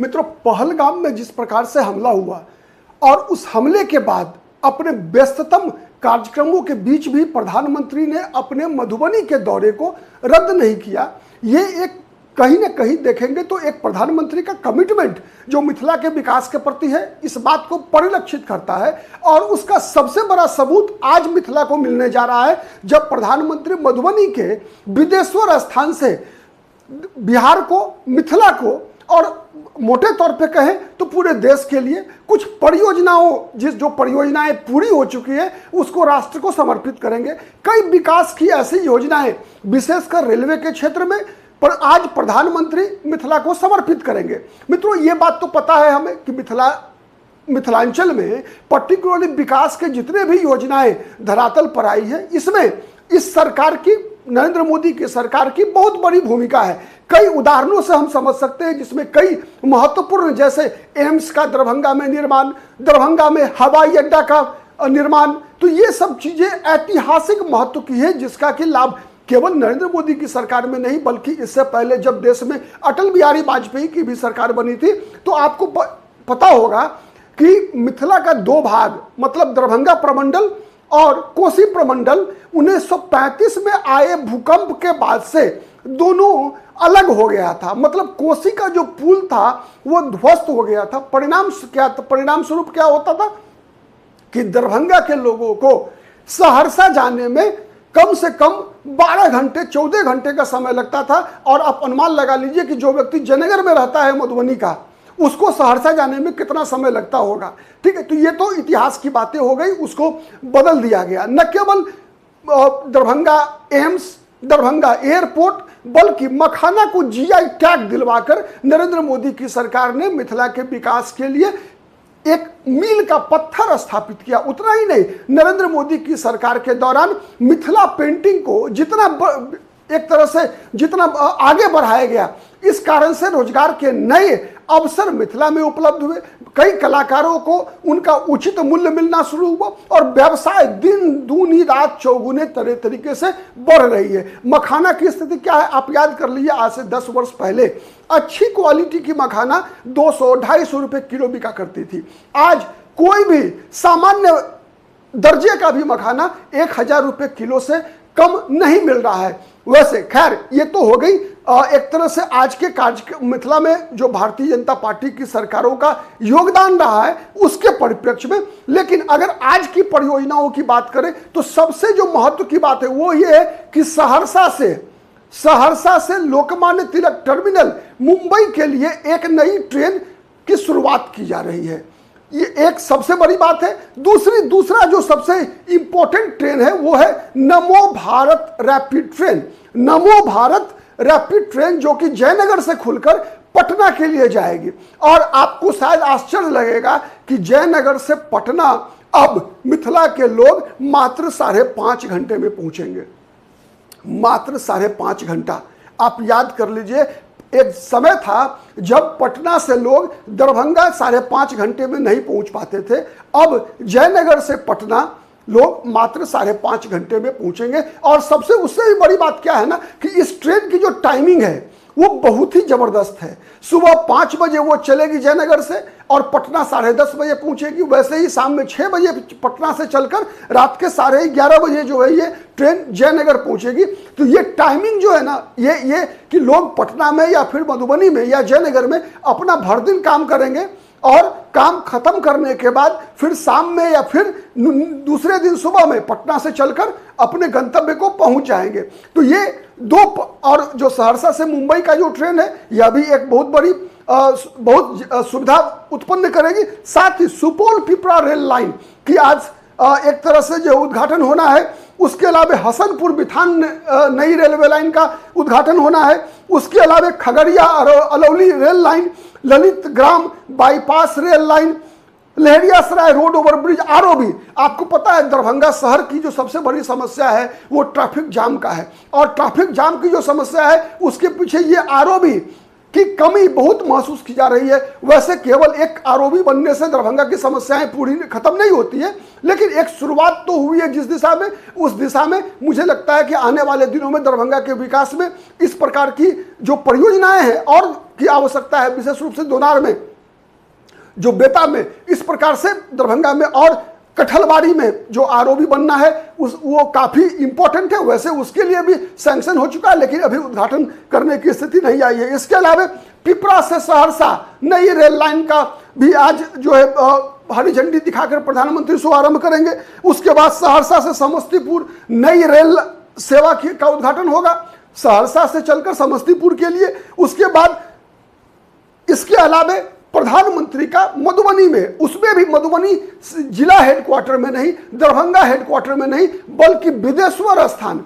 मित्रों, पहलगाम में जिस प्रकार से हमला हुआ और उस हमले के बाद अपने व्यस्ततम कार्यक्रमों के बीच भी प्रधानमंत्री ने अपने मधुबनी के दौरे को रद्द नहीं किया। ये एक कहीं ना कहीं देखेंगे तो एक प्रधानमंत्री का कमिटमेंट जो मिथिला के विकास के प्रति है, इस बात को परिलक्षित करता है। और उसका सबसे बड़ा सबूत आज मिथिला को मिलने जा रहा है, जब प्रधानमंत्री मधुबनी के विदेश्वर स्थान से बिहार को, मिथिला को और मोटे तौर पे कहें तो पूरे देश के लिए कुछ परियोजनाओं, जो परियोजनाएं पूरी हो चुकी है उसको राष्ट्र को समर्पित करेंगे। कई विकास की ऐसी योजनाएं विशेषकर रेलवे के क्षेत्र में पर आज प्रधानमंत्री मिथिला को समर्पित करेंगे। मित्रों, ये बात तो पता है हमें कि मिथिलांचल में पर्टिकुलरली विकास के जितने भी योजनाएं धरातल पर आई है, इसमें इस सरकार की, नरेंद्र मोदी की सरकार की बहुत बड़ी भूमिका है। कई उदाहरणों से हम समझ सकते हैं, जिसमें कई महत्वपूर्ण, जैसे एम्स का दरभंगा में निर्माण, दरभंगा में हवाई अड्डा का निर्माण, तो ये सब चीजें ऐतिहासिक महत्व की है, जिसका कि लाभ केवल नरेंद्र मोदी की सरकार में नहीं बल्कि इससे पहले जब देश में अटल बिहारी वाजपेयी की भी सरकार बनी थी, तो आपको पता होगा कि मिथिला का दो भाग, मतलब दरभंगा प्रमंडल और कोसी प्रमंडल 1935 में आए भूकंप के बाद से दोनों अलग हो गया था। मतलब कोसी का जो पुल था वो ध्वस्त हो गया था। परिणाम स्वरूप क्या होता था कि दरभंगा के लोगों को सहरसा जाने में कम से कम 12 घंटे 14 घंटे का समय लगता था। और आप अनुमान लगा लीजिए कि जो व्यक्ति जयनगर में रहता है मधुबनी का, उसको सहरसा जाने में कितना समय लगता होगा। ठीक है, तो ये तो इतिहास की बातें हो गई, उसको बदल दिया गया। न केवल दरभंगा एम्स, दरभंगा एयरपोर्ट, बल्कि मखाना को जीआई टैग दिलवाकर नरेंद्र मोदी की सरकार ने मिथिला के विकास के लिए एक मील का पत्थर स्थापित किया। उतना ही नहीं, नरेंद्र मोदी की सरकार के दौरान मिथिला पेंटिंग को जितना आगे बढ़ाया गया, इस कारण से रोजगार के नए अवसर मिथिला में उपलब्ध हुए। कई कलाकारों को उनका उचित मूल्य मिलना शुरू हुआ और व्यवसाय दिन दूनी रात चौगुने तरीके से बढ़ रही है। मखाना की स्थिति क्या है आप याद कर लीजिए, आज से 10 वर्ष पहले अच्छी क्वालिटी की मखाना 200-250 रुपए किलो बिका करती थी। आज कोई भी सामान्य दर्जे का भी मखाना 1000 रुपए किलो से कम नहीं मिल रहा है। वैसे खैर ये तो हो गई एक तरह से आज के मिथिला में जो भारतीय जनता पार्टी की सरकारों का योगदान रहा है उसके परिप्रेक्ष्य में। लेकिन अगर आज की परियोजनाओं की बात करें तो सबसे जो महत्व की बात है वो ये है कि सहरसा से लोकमान्य तिलक टर्मिनल मुंबई के लिए एक नई ट्रेन की शुरुआत की जा रही है। ये एक सबसे बड़ी बात है। दूसरा जो सबसे इंपॉर्टेंट ट्रेन है वो है नमो भारत रैपिड ट्रेन। नमो भारत रैपिड ट्रेन जो कि जयनगर से खुलकर पटना के लिए जाएगी। और आपको शायद आश्चर्य लगेगा कि जयनगर से पटना अब मिथिला के लोग मात्र 5.5 घंटे में पहुंचेंगे। मात्र 5.5 घंटा। आप याद कर लीजिए, एक समय था जब पटना से लोग दरभंगा 5.5 घंटे में नहीं पहुंच पाते थे। अब जयनगर से पटना लोग मात्र 5.5 घंटे में पहुंचेंगे। और सबसे उससे भी बड़ी बात क्या है ना कि इस ट्रेन की जो टाइमिंग है वो बहुत ही जबरदस्त है। सुबह 5 बजे वो चलेगी जयनगर से और पटना 10:30 बजे पहुंचेगी। वैसे ही शाम में 6 बजे पटना से चलकर रात के 11:30 बजे जो है ये ट्रेन जयनगर पहुंचेगी। तो ये टाइमिंग जो है ना, ये कि लोग पटना में या फिर मधुबनी में या जयनगर में अपना भर दिन काम करेंगे और काम खत्म करने के बाद फिर शाम में या फिर दूसरे दिन सुबह में पटना से चलकर अपने गंतव्य को पहुंच जाएंगे। तो ये और जो सहरसा से मुंबई का जो ट्रेन है यह भी एक बहुत बड़ी बहुत सुविधा उत्पन्न करेगी। साथ ही सुपौल पिपरा रेल लाइन की आज एक तरह से जो उद्घाटन होना है, उसके अलावा हसनपुर बिथान नई रेलवे लाइन का उद्घाटन होना है। उसके अलावा Khagaria Alauli rail line, Lalit Gram bypass rail line, Laheriasarai road over bridge ROB. आपको पता है दरभंगा शहर की जो सबसे बड़ी समस्या है वो ट्रैफिक जाम का है। और ट्रैफिक जाम की जो समस्या है उसके पीछे ये आरओबी की कमी बहुत महसूस की जा रही है। वैसे केवल एक आरओबी बनने से दरभंगा की समस्याएं पूरी खत्म नहीं होती है, लेकिन एक शुरुआत तो हुई है जिस दिशा में, उस दिशा में मुझे लगता है कि आने वाले दिनों में दरभंगा के विकास में इस प्रकार की जो परियोजनाएं हैं और की आवश्यकता है, विशेष रूप से दोनार में, जो बेता में, इस प्रकार से दरभंगा में और कठलबाड़ी में जो आरओबी बनना है वो काफी इंपॉर्टेंट है। वैसे उसके लिए भी सैंक्शन हो चुका है, लेकिन अभी उद्घाटन करने की स्थिति नहीं आई है। इसके अलावा पिपरा से सहरसा नई रेल लाइन का भी आज जो है हरी झंडी दिखाकर प्रधानमंत्री शुभारंभ करेंगे। उसके बाद सहरसा से समस्तीपुर नई रेल सेवा का उद्घाटन होगा, सहरसा से चलकर समस्तीपुर के लिए। उसके बाद इसके अलावा प्रधानमंत्री का मधुबनी में, उसमें भी मधुबनी जिला हेडक्वार्टर में नहीं, दरभंगा हेडक्वार्टर में नहीं, बल्कि बिदेश्वर स्थान,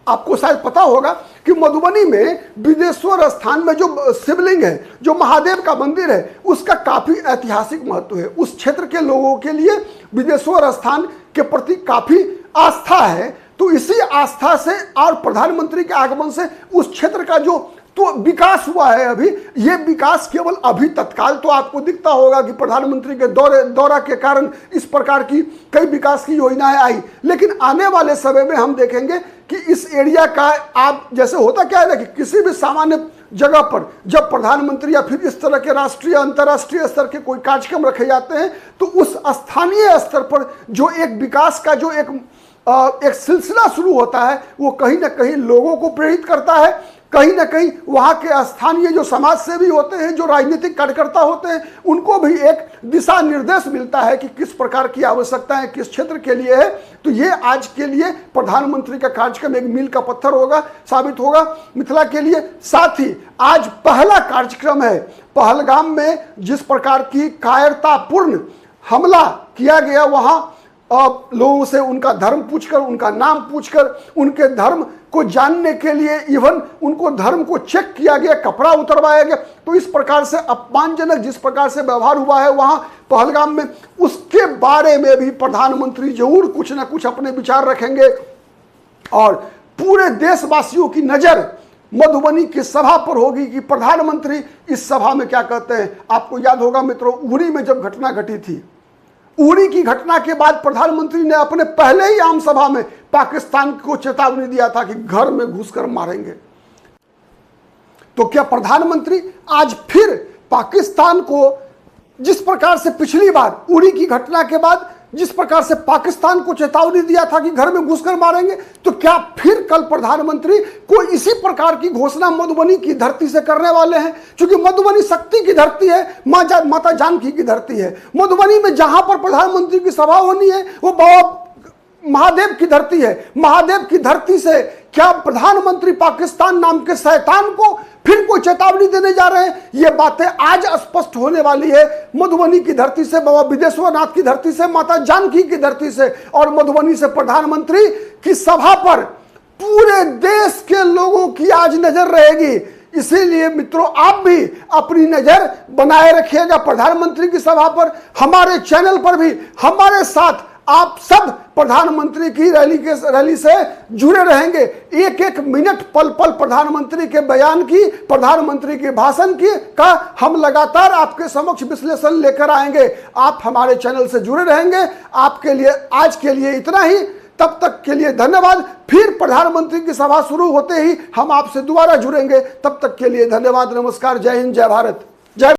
आपको शायद पता होगा कि मधुबनी में बिदेश्वर स्थान में जो शिवलिंग है, जो महादेव का मंदिर है, उसका काफी ऐतिहासिक महत्व है। उस क्षेत्र के लोगों के लिए बिदेश्वर स्थान के प्रति काफी आस्था है। तो इसी आस्था से और प्रधानमंत्री के आगमन से उस क्षेत्र का जो तो विकास हुआ है, अभी ये विकास केवल अभी तत्काल तो आपको दिखता होगा कि प्रधानमंत्री के दौरा के कारण इस प्रकार की कई विकास की योजनाएं आई, लेकिन आने वाले समय में हम देखेंगे कि इस एरिया का, आप जैसे होता क्या है ना कि किसी भी सामान्य जगह पर जब प्रधानमंत्री या फिर इस तरह के राष्ट्रीय अंतर्राष्ट्रीय स्तर के कोई कार्यक्रम रखे जाते हैं, तो उस स्थानीय स्तर पर जो एक विकास का जो एक सिलसिला शुरू होता है, वो कहीं ना कहीं लोगों को प्रेरित करता है। कहीं ना कहीं वहाँ के स्थानीय जो समाज सेवी होते हैं, जो राजनीतिक कार्यकर्ता होते हैं, उनको भी एक दिशा निर्देश मिलता है कि किस प्रकार की आवश्यकताएं किस क्षेत्र के लिए है। तो ये आज के लिए प्रधानमंत्री का कार्यक्रम एक मील का पत्थर होगा, साबित होगा मिथिला के लिए। साथ ही आज पहला कार्यक्रम है पहलगाम में, जिस प्रकार की कायरतापूर्ण हमला किया गया, वहाँ लोगों से उनका धर्म पूछकर, उनका नाम पूछकर, उनके धर्म को जानने के लिए इवन उनको धर्म को चेक किया गया, कपड़ा उतरवाया गया। तो इस प्रकार से अपमानजनक जिस प्रकार से व्यवहार हुआ है वहां पहलगाम में, उसके बारे में भी प्रधानमंत्री जरूर कुछ ना कुछ अपने विचार रखेंगे। और पूरे देशवासियों की नजर मधुबनी की सभा पर होगी कि प्रधानमंत्री इस सभा में क्या कहते हैं। आपको याद होगा मित्रों, उरी में जब घटना घटी थी, उरी की घटना के बाद प्रधानमंत्री ने अपने पहले ही आम सभा में पाकिस्तान को चेतावनी दिया था कि घर में घुसकर मारेंगे। तो क्या प्रधानमंत्री आज फिर पाकिस्तान को, जिस प्रकार से पिछली बार उरी की घटना के बाद जिस प्रकार से पाकिस्तान को चेतावनी दिया था कि घर में घुसकर मारेंगे, तो क्या फिर कल प्रधानमंत्री को इसी प्रकार की घोषणा मधुबनी की धरती से करने वाले हैं? क्योंकि मधुबनी शक्ति की धरती है, माता जानकी की धरती है। मधुबनी में जहां पर प्रधानमंत्री की सभा होनी है वो बाबा महादेव की धरती है। महादेव की धरती से क्या प्रधानमंत्री पाकिस्तान नाम के शैतान को फिर कोई चेतावनी देने जा रहे हैं? ये बातें आज स्पष्ट होने वाली है मधुबनी की धरती से, बाबा बिदेश्वर नाथ की धरती से, माता जानकी की धरती से और मधुबनी से। प्रधानमंत्री की सभा पर पूरे देश के लोगों की आज नजर रहेगी। इसीलिए मित्रों, आप भी अपनी नजर बनाए रखिएगा प्रधानमंत्री की सभा पर। हमारे चैनल पर भी हमारे साथ आप सब प्रधानमंत्री की रैली से जुड़े रहेंगे। एक एक मिनट पल पल प्रधानमंत्री के बयान की, प्रधानमंत्री के भाषण की का हम लगातार आपके समक्ष विश्लेषण लेकर आएंगे। आप हमारे चैनल से जुड़े रहेंगे। आपके लिए आज के लिए इतना ही। तब तक के लिए धन्यवाद। फिर प्रधानमंत्री की सभा शुरू होते ही हम आपसे दोबारा जुड़ेंगे। तब तक के लिए धन्यवाद। नमस्कार। जय हिंद, जय भारत।